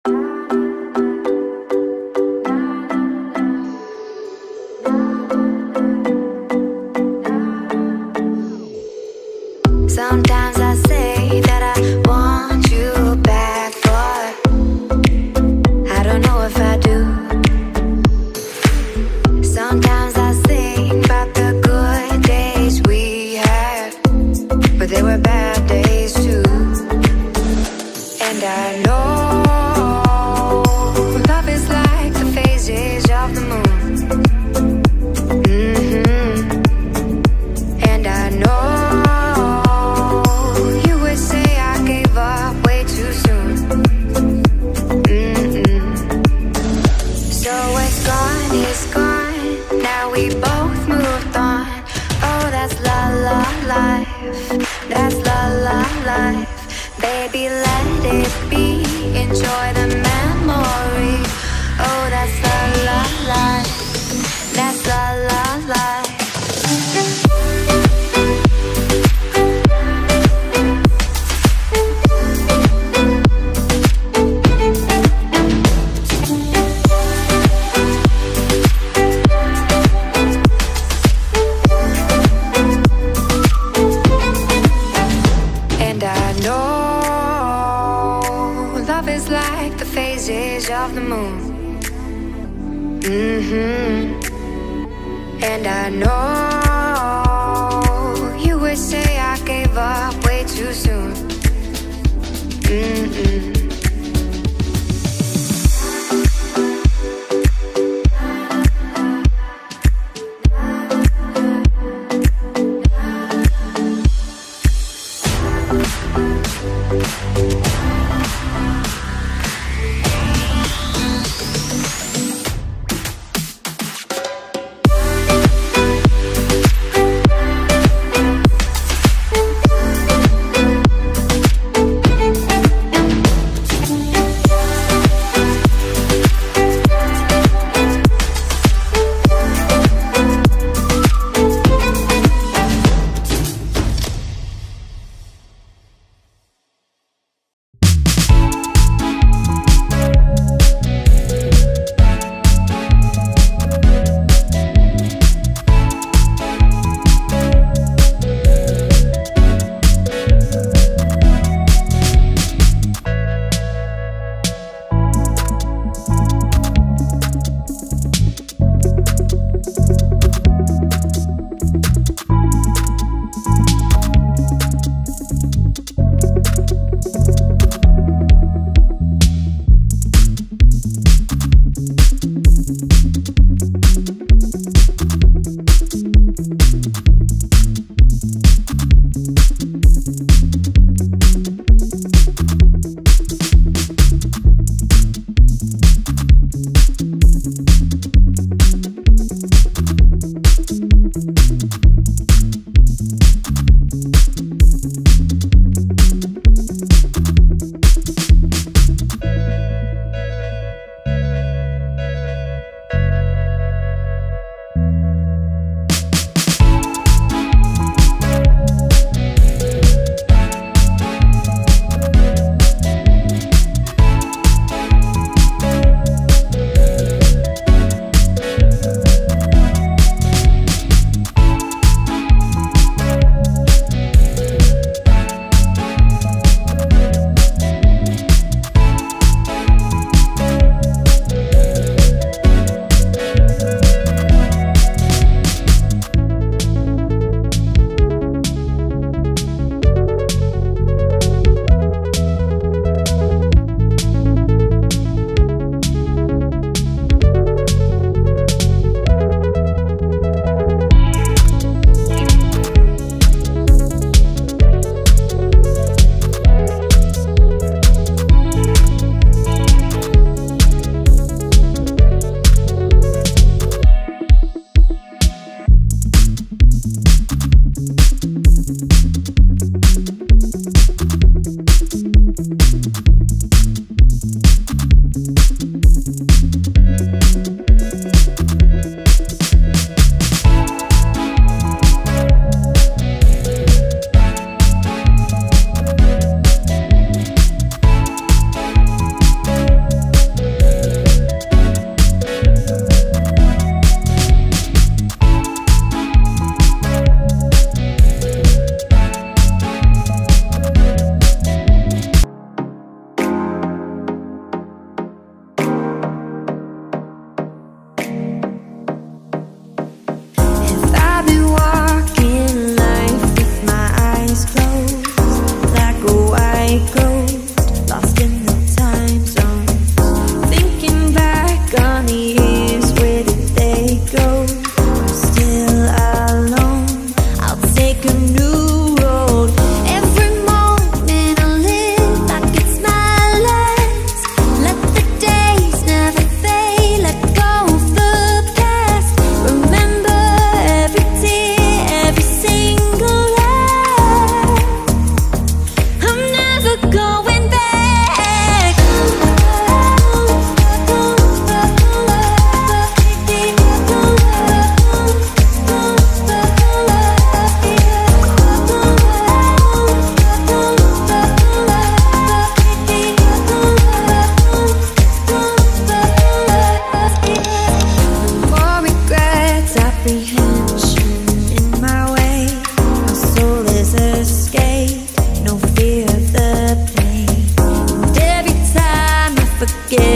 Sometimes I say that I want you back, but I don't know if I do. Sometimes I think about the good days we had, but there were bad days too. And I know love is like the phases of the moon. And I know we both moved on. Oh, that's la la life. That's la la life. Baby, let it be. Enjoy the memory. Oh, that's la la life. That's la la life. Of the moon. And I know you would say I gave up way too soon. forget